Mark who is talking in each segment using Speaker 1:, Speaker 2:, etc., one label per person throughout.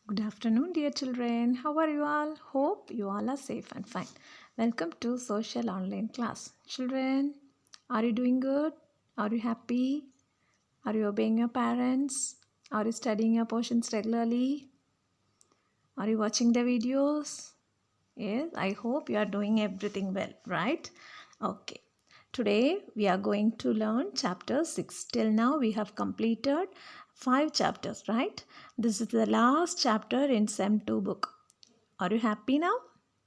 Speaker 1: Good afternoon, dear children. How are you all? Hope you all are safe and fine. Welcome to social online class. Children, are you doing good? Are you happy? Are you obeying your parents? Are you studying your portions regularly? Are you watching the videos? Yes, I hope you are doing everything well, right? Okay. Today we are going to learn chapter 6. Till now we have completed 5 chapters, right? This is the last chapter in SEM2 book. Are you happy now?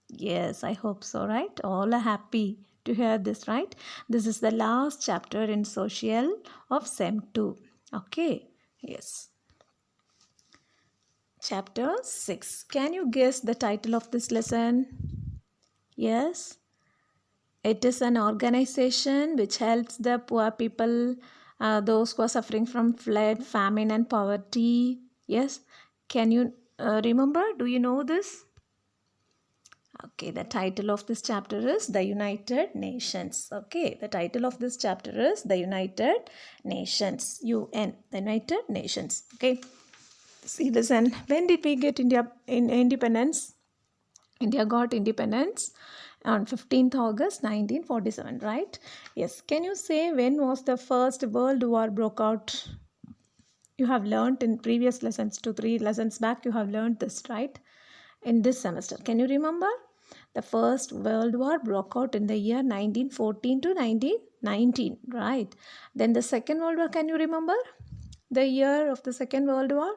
Speaker 1: Yes, I hope so, right? All are happy to hear this, right? This is the last chapter in social of SEM2. Okay, yes. Chapter 6. Can you guess the title of this lesson? Yes, it is an organization which helps the poor people, those who are suffering from flood, famine, and poverty. Yes, can you remember? Do you know this? Okay, the title of this chapter is The United Nations. Okay, the title of this chapter is The United Nations. UN, the United Nations. Okay, see, listen. When did we get independence? India got independence on 15th August 1947, right? Yes. Can you say when was the first World War broke out? You have learned in previous lessons, 2-3 lessons back, you have learned this, right? In this semester. Can you remember? The First World War broke out in the year 1914 to 1919, right? Then the Second World War, can you remember? The year of the Second World War?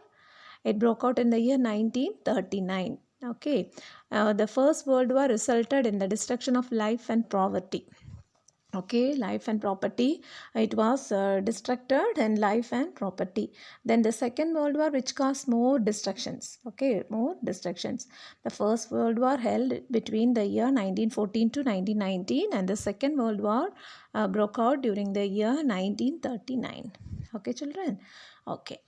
Speaker 1: It broke out in the year 1939. Okay. The First World War resulted in the destruction of life and poverty. Okay, life and property. It was destructed and life and property. Then the Second World War, which caused more destructions. Okay, more destructions. The First World War held between the year 1914 to 1919, and the Second World War broke out during the year 1939. Okay, children. Okay.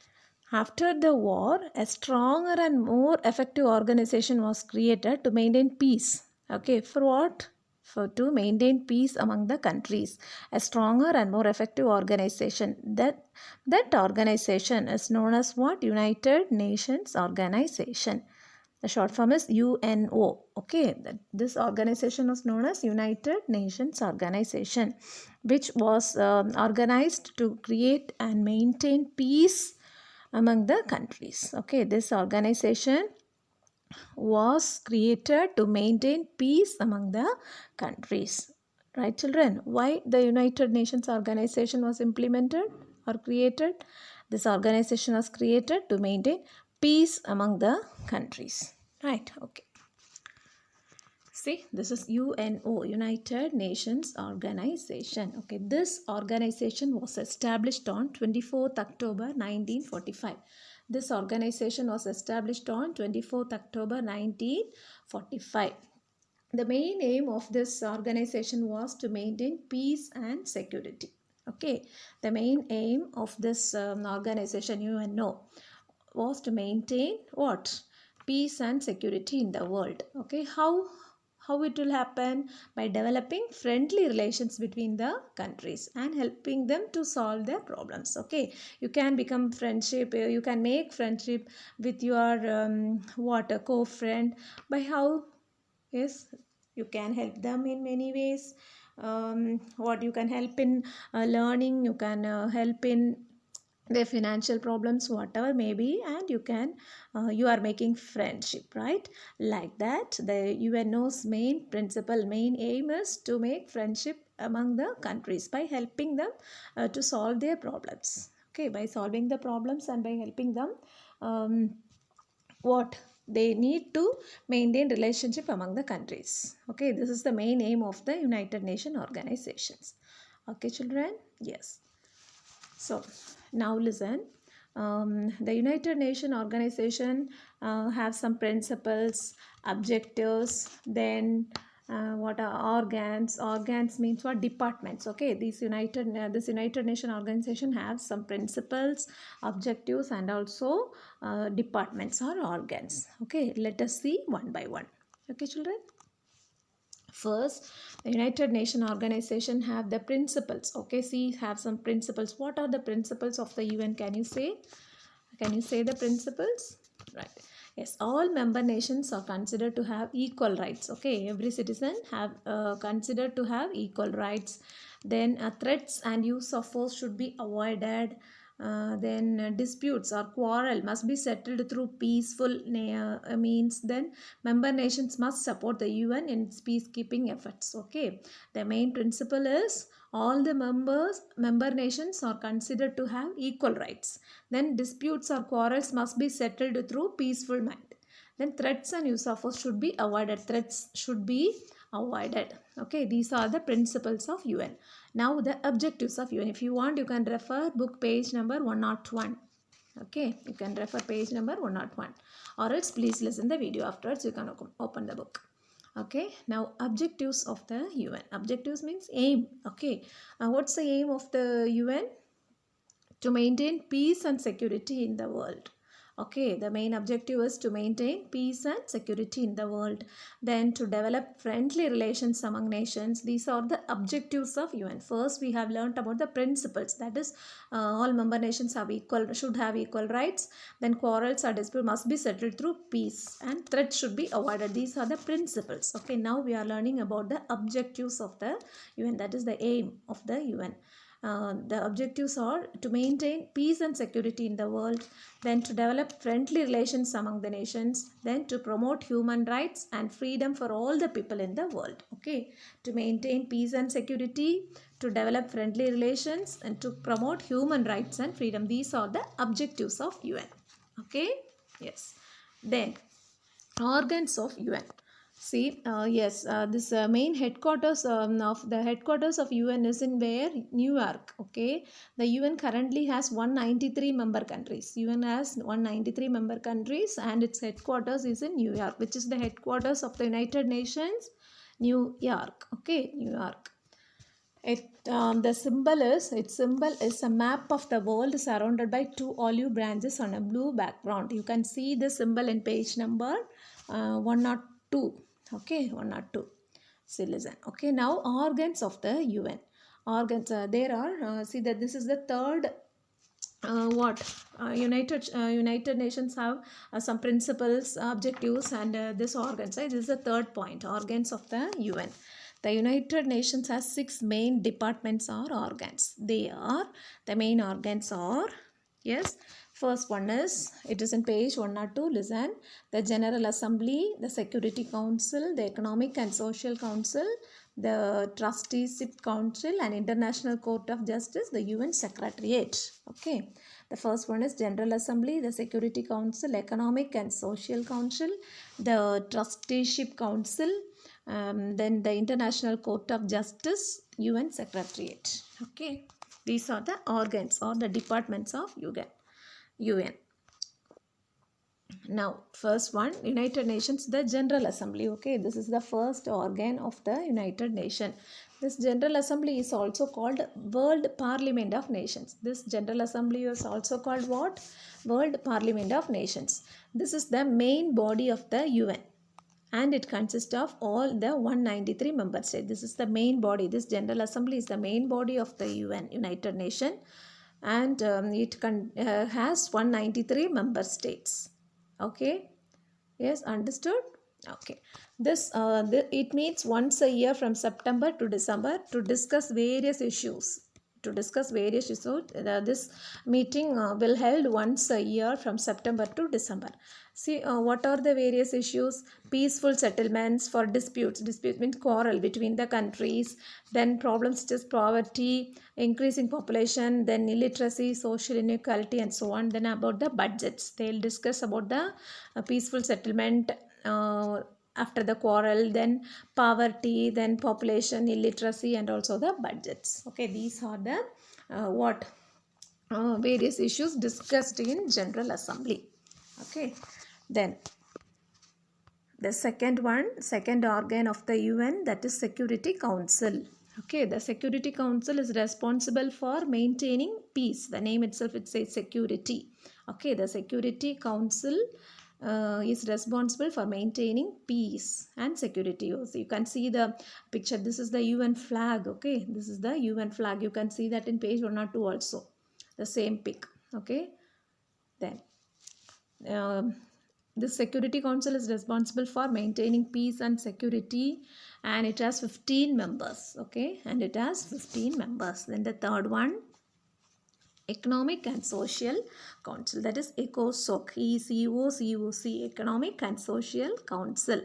Speaker 1: After the war, a stronger and more effective organization was created to maintain peace. Okay, for what? For to maintain peace among the countries. A stronger and more effective organization. That organization is known as what? United Nations Organization. The short form is UNO. Okay, this organization was known as United Nations Organization, which was organized to create and maintain peace among the countries. Okay, this organization was created to maintain peace among the countries. Right, children? Why the United Nations organization was implemented or created? This organization was created to maintain peace among the countries. Right, okay. See, this is UNO, United Nations Organization. Okay, this organization was established on 24th October 1945. This organization was established on 24th October 1945. The main aim of this organization was to maintain peace and security. Okay, the main aim of this organization, UNO, was to maintain what? Peace and security in the world. Okay, how it will happen? By developing friendly relations between the countries and helping them to solve their problems. Okay, you can become friendship, you can make friendship with your what, a co-friend. By how? Yes, you can help them in many ways. What you can help in learning, you can help in their financial problems, whatever may be, and you are making friendship, right? Like that, the UNO's main principle, main aim is to make friendship among the countries by helping them to solve their problems. Okay, by solving the problems and by helping them, what they need to maintain relationship among the countries. Okay, this is the main aim of the United Nations organizations. Okay, children. Yes. So now listen. The United Nations organization have some principles, objectives, then what are organs? Organs means what? Departments. Okay, this United Nation organization has some principles, objectives, and also departments or organs. Okay, let us see one by one. Okay, children. First, the United Nations organization have the principles. Okay, see, have some principles. What are the principles of the UN? Can you say? Can you say the principles? Right. Yes, all member nations are considered to have equal rights. Okay, every citizen have considered to have equal rights. Then threats and use of force should be avoided. Then disputes or quarrel must be settled through peaceful means. Then member nations must support the UN in its peacekeeping efforts. Okay, the main principle is all the member nations are considered to have equal rights. Then disputes or quarrels must be settled through peaceful mind. Then threats and use of force should be avoided. Threats should be avoided. Okay, these are the principles of UN. Now the objectives of UN. If you want, you can refer book page number 101. Okay, you can refer page number 101, or else please listen the video afterwards. You can open the book. Okay, now objectives of the UN. Objectives means aim. Okay, what's the aim of the UN? To maintain peace and security in the world. Okay, the main objective is to maintain peace and security in the world. Then to develop friendly relations among nations. These are the objectives of UN. First, we have learnt about the principles. That is, all member nations should have equal rights. Then quarrels or disputes must be settled through peace, and threats should be avoided. These are the principles. Okay, now we are learning about the objectives of the UN. That is the aim of the UN. The objectives are to maintain peace and security in the world, then to develop friendly relations among the nations, then to promote human rights and freedom for all the people in the world. Okay, to maintain peace and security, to develop friendly relations, and to promote human rights and freedom. These are the objectives of UN. Okay, yes. Then organs of UN. See, yes, this main headquarters of the headquarters of UN is in where? New York. Okay, the UN currently has 193 member countries. UN has 193 member countries, and its headquarters is in New York, which is the headquarters of the United Nations. New York. Okay, New York. Its symbol is a map of the world surrounded by two olive branches on a blue background. You can see the symbol in page number 102. Okay, 102. See, listen. Okay, now organs of the UN. Organs. There are. See that this is the third. United Nations have some principles, objectives, and this organs. Right? This is the third point. Organs of the UN. The United Nations has 6 main departments or organs. The main organs are, yes, first one is, it is in page 102, listen, the General Assembly, the Security Council, the Economic and Social Council, the Trusteeship Council, and International Court of Justice, the UN Secretariat. Okay, the first one is General Assembly, the Security Council, Economic and Social Council, the Trusteeship Council, then the International Court of Justice, UN Secretariat. Okay, these are the organs or the departments of UN. Now, first one, United Nations, the General Assembly. Okay, this is the first organ of the United Nations. This General Assembly is also called World Parliament of Nations. This General Assembly is also called what? World Parliament of Nations. This is the main body of the UN, and it consists of all the 193 member states. This is the main body. This General Assembly is the main body of the UN, United Nations, and it has 193 member states. Okay, yes, understood? Okay, it meets once a year from September to December to discuss various issues. This meeting will held once a year from September to December. See, what are the various issues? Peaceful settlements for disputes. Disputes means quarrel between the countries. Then problems such as poverty, increasing population, then illiteracy, social inequality, and so on. Then about the budgets. They'll discuss about the peaceful settlement after the quarrel, then poverty, then population, illiteracy, and also the budgets. Okay, these are the various issues discussed in General Assembly. Okay, then the second organ of the UN, that is Security Council. Okay, the Security Council is responsible for maintaining peace. The name itself, it says security. Okay, the Security Council is responsible for maintaining peace and security. So you can see the picture. This is the UN flag. Okay, this is the UN flag. You can see that in page 102 also. The same pic. Okay, then The Security Council is responsible for maintaining peace and security, and it has 15 members. Okay, and it has 15 members. Then the third one, Economic and Social Council, that is ECOSOC, ECOCOC, Economic and Social Council.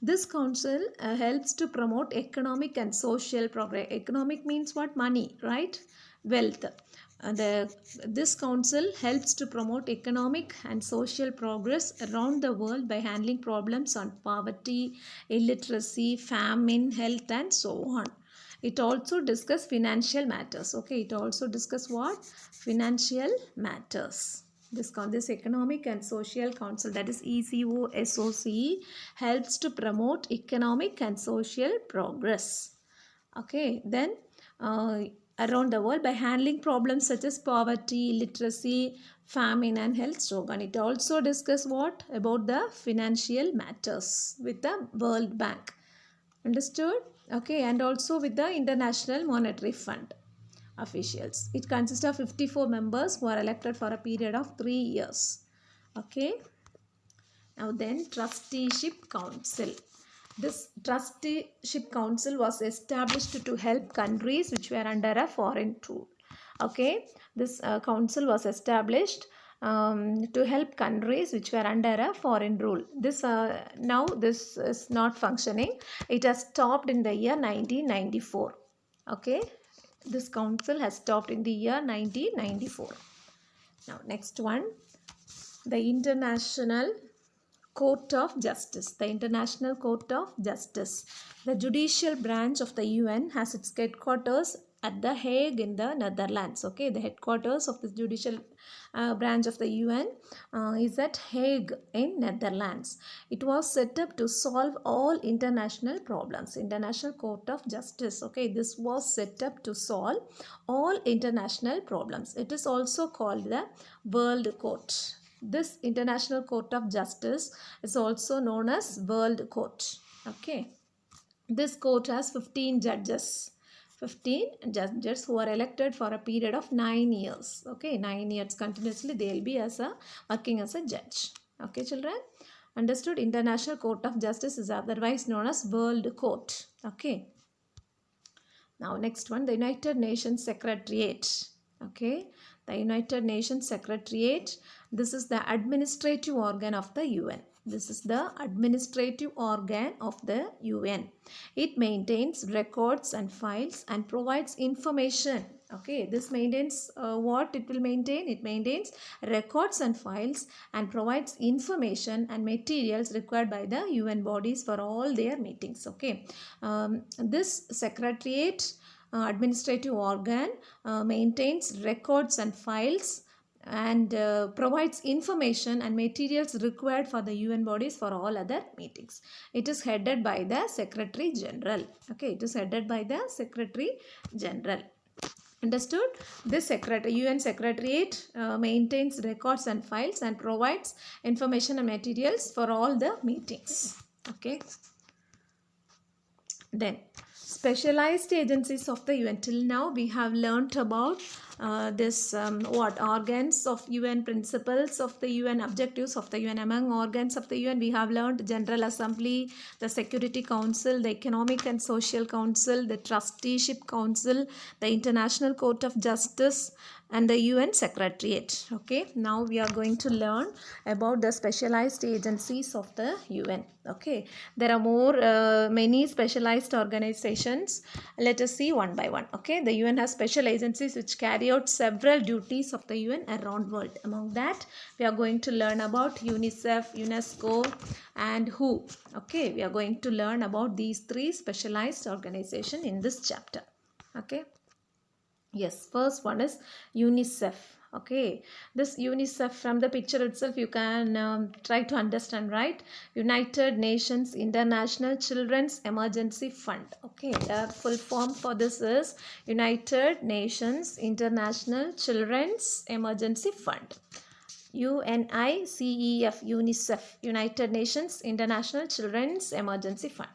Speaker 1: This council helps to promote economic and social progress. Economic means what? Money, right? Wealth. This council helps to promote economic and social progress around the world by handling problems on poverty, illiteracy, famine, health, and so on. It also discuss financial matters. Okay, it also discuss what? Financial matters. This Economic and Social Council, that is ECOSOC, helps to promote economic and social progress. Okay, then around the world by handling problems such as poverty, illiteracy, famine, and health stroke. And it also discuss what? About the financial matters with the World Bank. Understood? Okay, and also with the International Monetary Fund officials. It consists of 54 members who are elected for a period of 3 years. Okay. Now then, Trusteeship Council. This Trusteeship Council was established to help countries which were under a foreign rule. Okay, this council was established to help countries which were under a foreign rule. Now this is not functioning. It has stopped in the year 1994. Okay, this council has stopped in the year 1994. Now next one, the International Court of Justice. The International Court of Justice. The judicial branch of the UN has its headquarters at The Hague in the Netherlands. Okay, the headquarters of the judicial branch of the UN is at Hague in Netherlands. It was set up to solve all international problems. International Court of Justice. Okay, this was set up to solve all international problems. It is also called the World Court. This International Court of Justice is also known as World Court. Okay. This court has 15 judges. 15 judges who are elected for a period of 9 years. Okay, 9 years continuously they will be working as a judge. Okay, children. Understood? International Court of Justice is otherwise known as World Court. Okay. Now next one, the United Nations Secretariat. Okay, the United Nations Secretariat. This is the administrative organ of the UN. This is the administrative organ of the UN. It maintains records and files and provides information. Okay, this maintains what it will maintain? It maintains records and files and provides information and materials required by the UN bodies for all their meetings. Okay, this Secretariat administrative organ maintains records and files and provides information and materials required for the UN bodies for all other meetings. It is headed by the Secretary General. Okay, it is headed by the Secretary General. Understood? This UN Secretariat maintains records and files and provides information and materials for all the meetings. Okay. Then specialized agencies of the UN. Till now we have learnt about organs of UN, principles of the UN, objectives of the UN. Among organs of the UN we have learnt General Assembly, the Security Council, the Economic and Social Council, the Trusteeship Council, the International Court of Justice, and the UN Secretariat. Okay, now we are going to learn about the specialized agencies of the UN. Okay, there are many specialized organizations. Let us see one by one. Okay, the UN has special agencies which carry out several duties of the UN around world. Among that, we are going to learn about UNICEF, UNESCO, and WHO. Okay, we are going to learn about these three specialized organizations in this chapter. Okay. Yes, first one is UNICEF. Okay, this UNICEF, from the picture itself you can try to understand, right? United Nations International Children's Emergency Fund. Okay, the full form for this is United Nations International Children's Emergency Fund. UNICEF, UNICEF, United Nations International Children's Emergency Fund.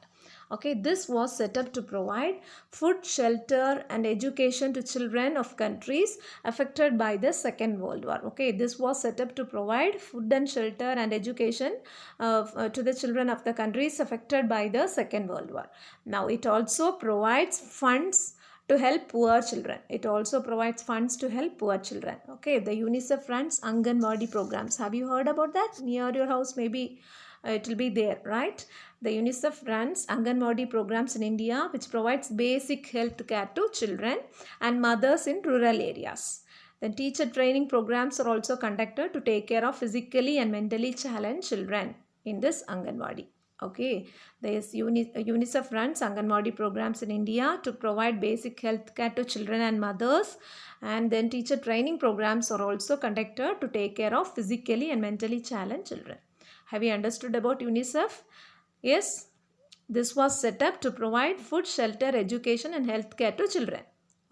Speaker 1: Okay, this was set up to provide food, shelter, and education to children of countries affected by the Second World War. Okay, this was set up to provide food and shelter and education to the children of the countries affected by the Second World War. Now, it also provides funds to help poor children. It also provides funds to help poor children. Okay, the UNICEF runs Anganwadi programs. Have you heard about that? Near your house, maybe it will be there, right? The UNICEF runs Anganwadi programs in India, which provides basic health care to children and mothers in rural areas. Then teacher training programs are also conducted to take care of physically and mentally challenged children in this Anganwadi. Okay, UNICEF runs Anganwadi programs in India to provide basic health care to children and mothers, and then teacher training programs are also conducted to take care of physically and mentally challenged children. Have you understood about UNICEF? Yes, this was set up to provide food, shelter, education and health care to children.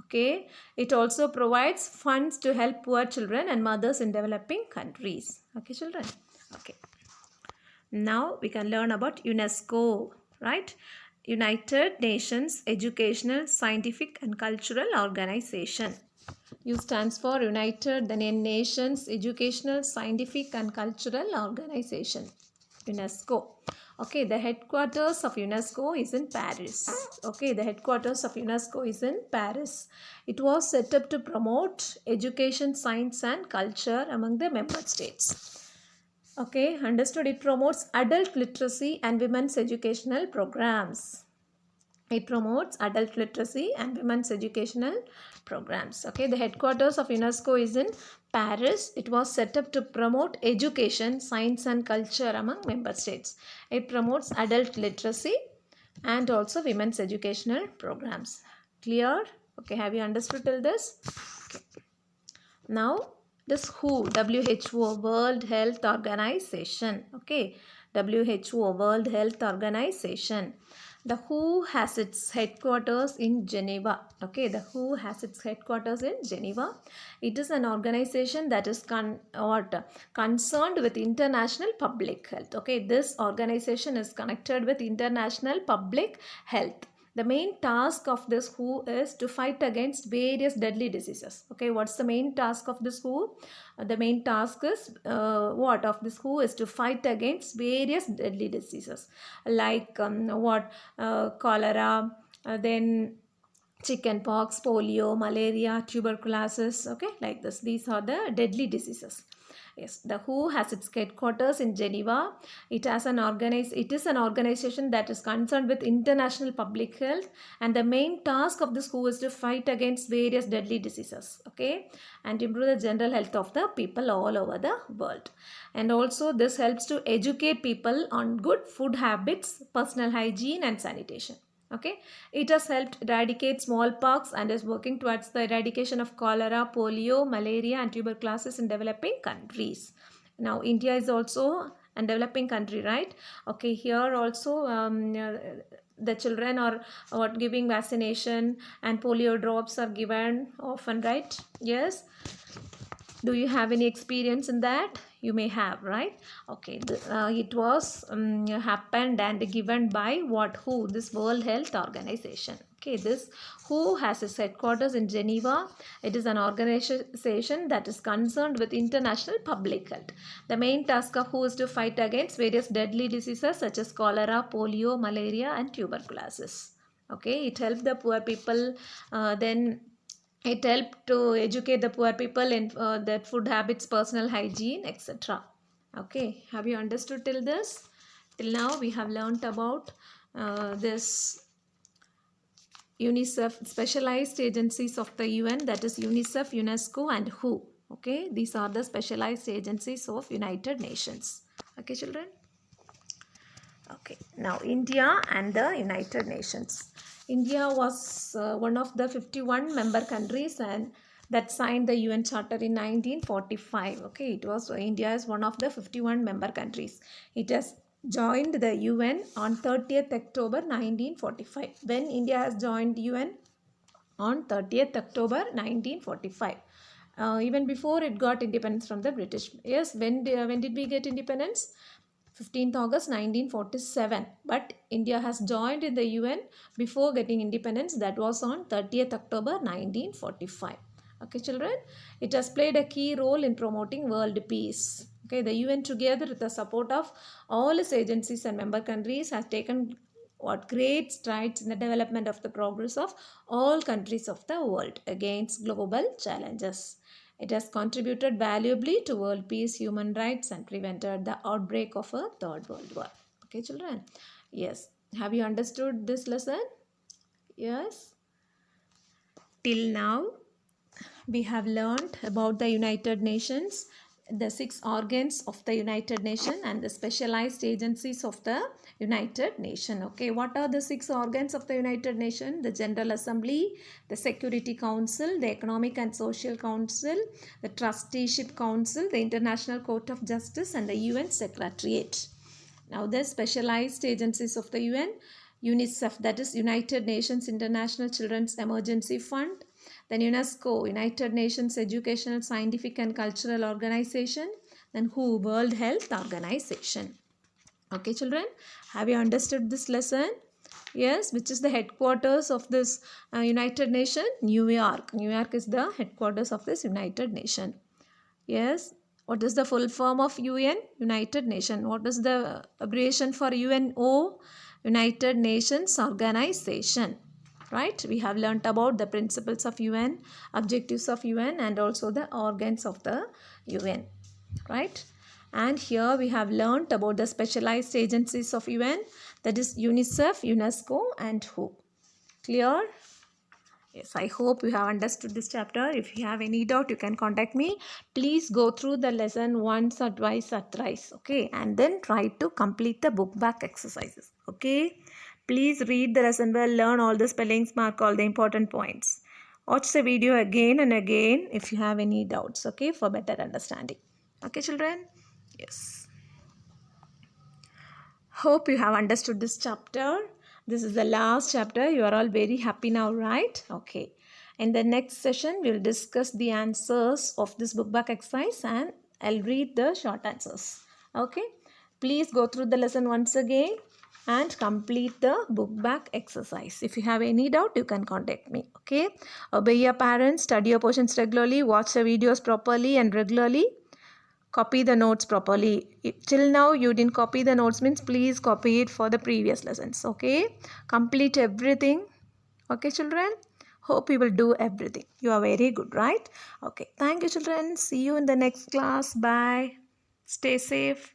Speaker 1: Okay, it also provides funds to help poor children and mothers in developing countries. Okay, children. Okay. Now we can learn about UNESCO, right? United Nations Educational, Scientific and Cultural Organization. U stands for United Nations Educational, Scientific and Cultural Organization. UNESCO. Okay, the headquarters of UNESCO is in Paris. Okay, the headquarters of UNESCO is in Paris. It was set up to promote education, science and culture among the member states. Okay, understood. It promotes adult literacy and women's educational programs. It promotes adult literacy and women's educational programs. Okay, the headquarters of UNESCO is in Paris. It was set up to promote education, science and culture among member states. It promotes adult literacy and also women's educational programs. Clear? Okay, have you understood till this? Okay. Now, this WHO, World Health Organization. Okay, WHO, World Health Organization. The WHO has its headquarters in Geneva. Okay, the WHO has its headquarters in Geneva. It is an organization that is concerned with international public health. Okay, this organization is connected with international public health. The main task of this WHO is to fight against various deadly diseases. Okay, what's the main task of this WHO? The main task is of this WHO is to fight against various deadly diseases like cholera, then chickenpox, polio, malaria, tuberculosis. Okay, like this. These are the deadly diseases. Yes, the WHO has its headquarters in Geneva. It is an organization that is concerned with international public health, and the main task of this WHO is to fight against various deadly diseases, okay, and improve the general health of the people all over the world. And also this helps to educate people on good food habits, personal hygiene and sanitation. Okay, it has helped eradicate smallpox and is working towards the eradication of cholera, polio, malaria and tuberculosis in developing countries. Now, India is also a developing country, right? Okay, here also the children are giving vaccination and polio drops are given often, right? Yes. Do you have any experience in that? You may have, right? Okay, it was happened and given by what? WHO? This World Health Organization. Okay, this WHO has its headquarters in Geneva. It is an organization that is concerned with international public health. The main task of WHO is to fight against various deadly diseases such as cholera, polio, malaria and tuberculosis. Okay, it helped the poor people, then it helped to educate the poor people in their food habits, personal hygiene, etc. Okay, have you understood till this? Till now we have learnt about this UNICEF, specialized agencies of the UN, that is UNICEF, UNESCO and WHO. Okay, these are the specialized agencies of United Nations. Okay, children? Okay, now India and the United Nations. India was one of the 51 member countries and that signed the UN Charter in 1945. Okay, India is one of the 51 member countries. It has joined the UN on 30th October 1945. When India has joined UN? On 30th October 1945. Even before it got independence from the British. Yes, when did we get independence? 15th August 1947, but India has joined in the UN before getting independence. That was on 30th October 1945. Okay, children, it has played a key role in promoting world peace. Okay, the UN, together with the support of all its agencies and member countries, has taken what great strides in the development of the progress of all countries of the world against global challenges. It has contributed valuably to world peace, human rights, and prevented the outbreak of a third world war. Okay, children? Yes. Have you understood this lesson? Yes. Till now, we have learned about the United Nations, the 6 organs of the United Nations and the specialized agencies of the United Nations. Okay, what are the 6 organs of the United Nations? The General Assembly, the Security Council, the Economic and Social Council, the Trusteeship Council, the International Court of Justice, and the UN Secretariat. Now the specialized agencies of the UN, UNICEF, that is United Nations International Children's Emergency Fund, then UNESCO, United Nations Educational, Scientific and Cultural Organization, then WHO, World Health Organization. Okay, children, have you understood this lesson? Yes, which is the headquarters of this United Nations? New York. New York is the headquarters of this United Nations. Yes. What is the full form of UN? United Nations. What is the abbreviation for UNO? United Nations Organization. Right? We have learnt about the principles of UN, objectives of UN, and also the organs of the UN. Right? And here we have learnt about the specialized agencies of UN, that is UNICEF, UNESCO, and WHO. Clear? Yes, I hope you have understood this chapter. If you have any doubt, you can contact me. Please go through the lesson once or twice or thrice, okay? And then try to complete the book back exercises, okay? Please read the lesson well, learn all the spellings, mark all the important points. Watch the video again and again if you have any doubts, okay? For better understanding. Okay, children? Yes. Hope you have understood this chapter. This is the last chapter. You are all very happy now, right? Okay. In the next session, we will discuss the answers of this book back exercise and I'll read the short answers. Okay. Please go through the lesson once again and complete the book back exercise. If you have any doubt, you can contact me. Okay. Obey your parents, study your portions regularly, watch the videos properly and regularly. Copy the notes properly. Till now you didn't copy the notes, means please copy it for the previous lessons. Okay, complete everything. Okay, children, hope you will do everything. You are very good, right? Okay, thank you, children. See you in the next class. Bye. Stay safe.